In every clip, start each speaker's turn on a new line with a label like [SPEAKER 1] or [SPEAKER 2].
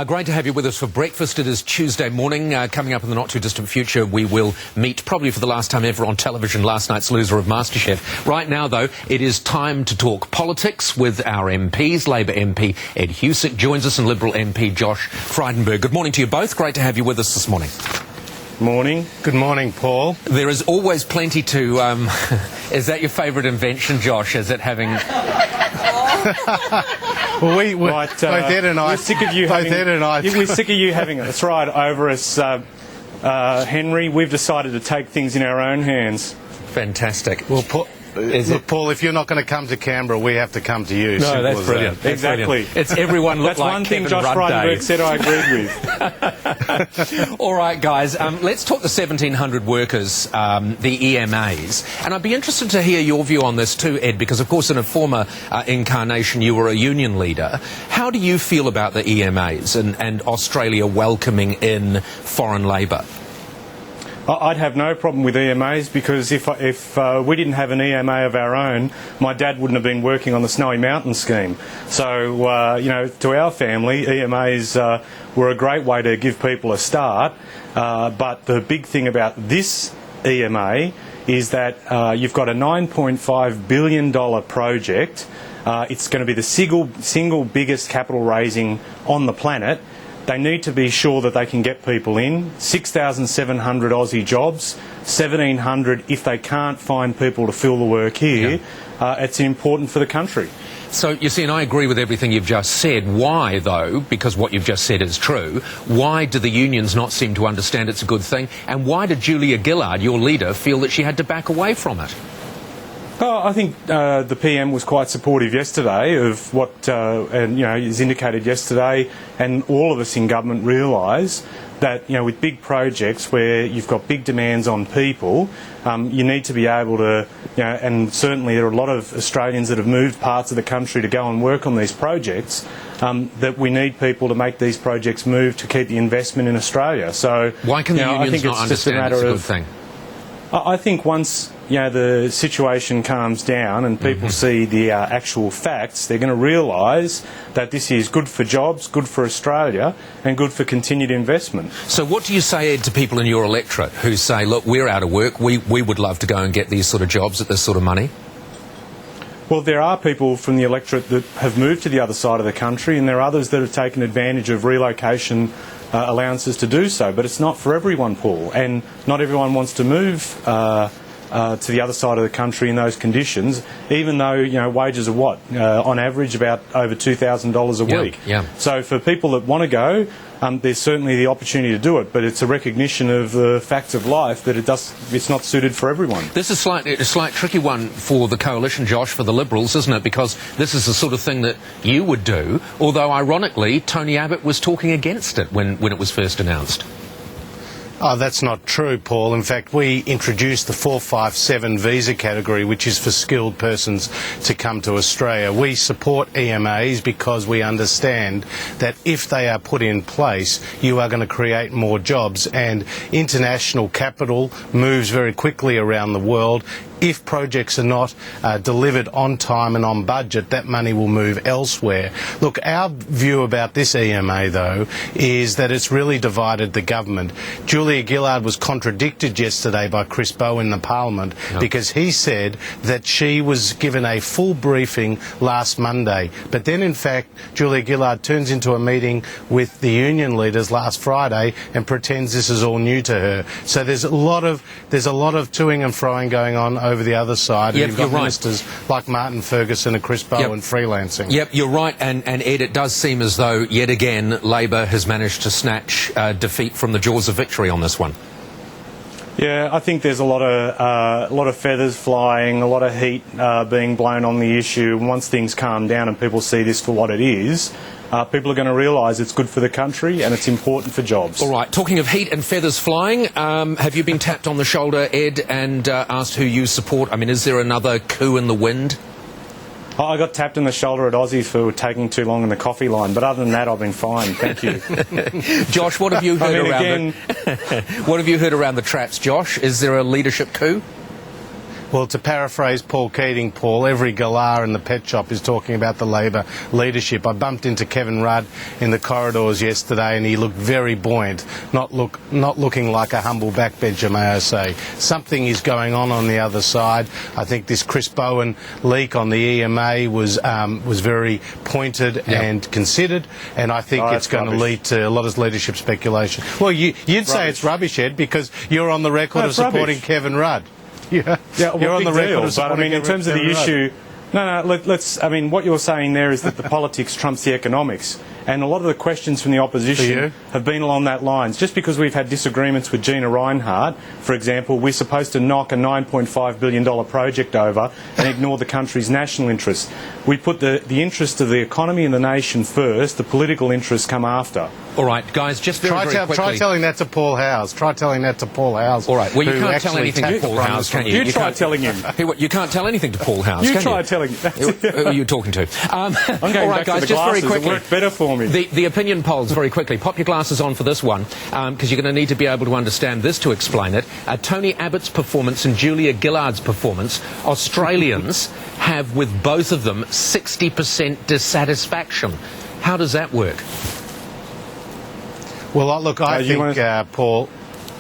[SPEAKER 1] Great to have you with us for breakfast. It is Tuesday morning. Coming up in the not-too-distant future, we will meet, probably for the last time ever on television, last night's loser of MasterChef. Right now, though, it is time to talk politics with our MPs. Labour MP Ed Husic joins us and Liberal MP Josh Frydenberg. Good morning to you both. Great to have you with us this morning.
[SPEAKER 2] Morning. Good morning, Paul.
[SPEAKER 1] There is always plenty to... is that your favourite invention, Josh? Is it having...
[SPEAKER 2] Well, both Ed and I... We're sick of you we're sick of you having it right over us, Henry. We've decided to take things in our own hands.
[SPEAKER 1] Fantastic.
[SPEAKER 2] Well, Paul, if you're not going to come to Canberra, we have to come to you.
[SPEAKER 1] No, that's brilliant.
[SPEAKER 2] That's exactly.
[SPEAKER 1] Brilliant. It's everyone look
[SPEAKER 2] that's
[SPEAKER 1] like
[SPEAKER 2] one
[SPEAKER 1] Kevin
[SPEAKER 2] thing Josh Frydenberg said I agreed
[SPEAKER 1] with. All right, guys, let's talk the 1,700 workers, the EMAs. And I'd be interested to hear your view on this too, Ed, because, of course, in a former incarnation, you were a union leader. How do you feel about the EMAs and Australia welcoming in foreign labour?
[SPEAKER 2] I'd have no problem with EMAs because if we didn't have an EMA of our own, my dad wouldn't have been working on the Snowy Mountain scheme. So, to our family, EMAs were a great way to give people a start. But the big thing about this EMA is that you've got a $9.5 billion project. It's going to be the single biggest capital raising on the planet. They need to be sure that they can get people in. 6,700 Aussie jobs, 1,700 if they can't find people to fill the work here. Yeah. It's important for the country.
[SPEAKER 1] So, you see, and I agree with everything you've just said. Why, though, because what you've just said is true, why do the unions not seem to understand it's a good thing? And why did Julia Gillard, your leader, feel that she had to back away from it?
[SPEAKER 2] Oh, I think the PM was quite supportive yesterday of what is indicated yesterday, and all of us in government realise that with big projects where you've got big demands on people, you need to be able to, and certainly there are a lot of Australians that have moved parts of the country to go and work on these projects, that we need people to make these projects move to keep the investment in Australia. So
[SPEAKER 1] why can the unions not understand it's a good thing?
[SPEAKER 2] I think once the situation calms down and people see the actual facts, they're going to realise that this is good for jobs, good for Australia, and good for continued investment.
[SPEAKER 1] So what do you say, Ed, to people in your electorate who say, look, we're out of work, we would love to go and get these sort of jobs at this sort of money?
[SPEAKER 2] Well, there are people from the electorate that have moved to the other side of the country, and there are others that have taken advantage of relocation allowances to do so, but it's not for everyone, Paul, and not everyone wants to move to the other side of the country in those conditions, even though wages are on average about over $2,000 a week.
[SPEAKER 1] Yeah.
[SPEAKER 2] So for people that want to go, there's certainly the opportunity to do it, but it's a recognition of the facts of life that it's not suited for everyone.
[SPEAKER 1] This is a slight tricky one for the coalition, Josh, for the Liberals, isn't it? Because this is the sort of thing that you would do, although ironically Tony Abbott was talking against it when it was first announced.
[SPEAKER 3] Oh, that's not true, Paul. In fact, we introduced the 457 visa category, which is for skilled persons to come to Australia. We support EMAs because we understand that if they are put in place, you are going to create more jobs, and international capital moves very quickly around the world. If projects are not delivered on time and on budget, that money will move elsewhere. Look, our view about this EMA, though, is that it's really divided the government. Julia Gillard was contradicted yesterday by Chris Bowe in the Parliament because he said that she was given a full briefing last Monday. But then, in fact, Julia Gillard turns into a meeting with the union leaders last Friday and pretends this is all new to her. So there's a lot of toing and froing going on over the other side.
[SPEAKER 1] Yep,
[SPEAKER 3] and you've got ministers like Martin Ferguson and Chris Bowe and freelancing.
[SPEAKER 1] Yep, you're right. And Ed, it does seem as though, yet again, Labor has managed to snatch defeat from the jaws of victory on this one.
[SPEAKER 2] Yeah, I think there's a lot of feathers flying, a lot of heat being blown on the issue. And once things calm down and people see this for what it is, people are going to realise it's good for the country and it's important for jobs.
[SPEAKER 1] All right, talking of heat and feathers flying, have you been tapped on the shoulder, Ed, and asked who you support? I mean, is there another coup in the wind?
[SPEAKER 2] I got tapped on the shoulder at Aussie for taking too long in the coffee line, but other than that, I've been fine. Thank you.
[SPEAKER 1] Josh, what have you heard what have you heard around the traps, Josh? Is there a leadership coup?
[SPEAKER 3] Well, to paraphrase Paul Keating, Paul, every galah in the pet shop is talking about the Labor leadership. I bumped into Kevin Rudd in the corridors yesterday and he looked very buoyant, not looking like a humble backbencher, may I say. Something is going on the other side. I think this Chris Bowen leak on the EMA was very pointed and considered, and I think it's going to lead to a lot of leadership speculation. Well, you'd say it's rubbish, Ed, because you're on the record of supporting Kevin Rudd. Yeah,
[SPEAKER 2] well,
[SPEAKER 3] you're on the record.
[SPEAKER 2] But I mean, in terms of the issue, let's. I mean, what you're saying there is that the politics trumps the economics, and a lot of the questions from the opposition have been along that lines. Just because we've had disagreements with Gina Rinehart, for example, we're supposed to knock a $9.5 billion project over and ignore the country's national interest. We put the interest of the economy and the nation first. The political interests come after.
[SPEAKER 1] All right, guys, just very quickly.
[SPEAKER 3] Try telling that to Paul Howes. Try telling that to Paul Howes.
[SPEAKER 1] All right, well, you can't tell anything to Paul Howes, can you?
[SPEAKER 2] You try telling him.
[SPEAKER 1] You can't tell anything to Paul Howes, can you?
[SPEAKER 2] You try telling him.
[SPEAKER 1] Who are you talking to?
[SPEAKER 2] I'm going
[SPEAKER 1] all right,
[SPEAKER 2] back
[SPEAKER 1] guys,
[SPEAKER 2] to the
[SPEAKER 1] just very
[SPEAKER 2] glasses.
[SPEAKER 1] quickly.
[SPEAKER 2] It worked better for me.
[SPEAKER 1] The opinion polls, very quickly. Pop your glasses on for this one, because you're going to need to be able to understand this to explain it. Tony Abbott's performance and Julia Gillard's performance, Australians have, with both of them, 60% dissatisfaction. How does that work?
[SPEAKER 3] Well, look, I think, Paul...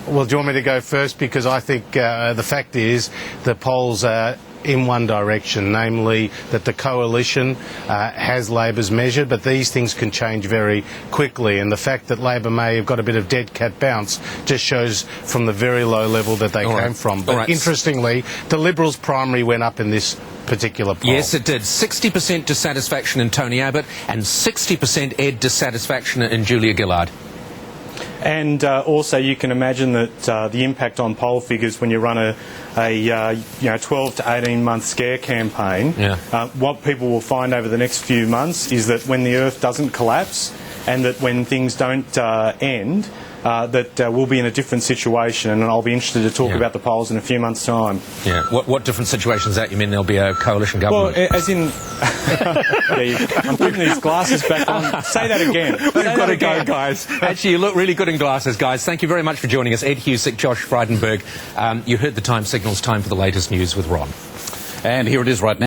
[SPEAKER 3] Well, do you want me to go first? Because I think the fact is the polls are in one direction, namely that the coalition has Labor's measured, but these things can change very quickly, and the fact that Labor may have got a bit of dead cat bounce just shows from the very low level that they came from. But interestingly, the Liberals' primary went up in this particular poll.
[SPEAKER 1] Yes, it did. 60% dissatisfaction in Tony Abbott and 60% dissatisfaction in Julia Gillard.
[SPEAKER 2] And also, you can imagine that the impact on poll figures when you run a 12 to 18 month scare campaign. What people will find over the next few months is that when the earth doesn't collapse, and that when things don't end, that we'll be in a different situation, and I'll be interested to talk about the polls in a few months' time.
[SPEAKER 1] Yeah. What different situation is that? You mean there'll be a coalition government?
[SPEAKER 2] Well, as in... I'm putting these glasses back on. Say that again.
[SPEAKER 1] We've got to go, guys. Actually, you look really good in glasses, guys. Thank you very much for joining us. Ed Husic, Josh Frydenberg. You heard the time signals. Time for the latest news with Ron.
[SPEAKER 4] And here it is right now.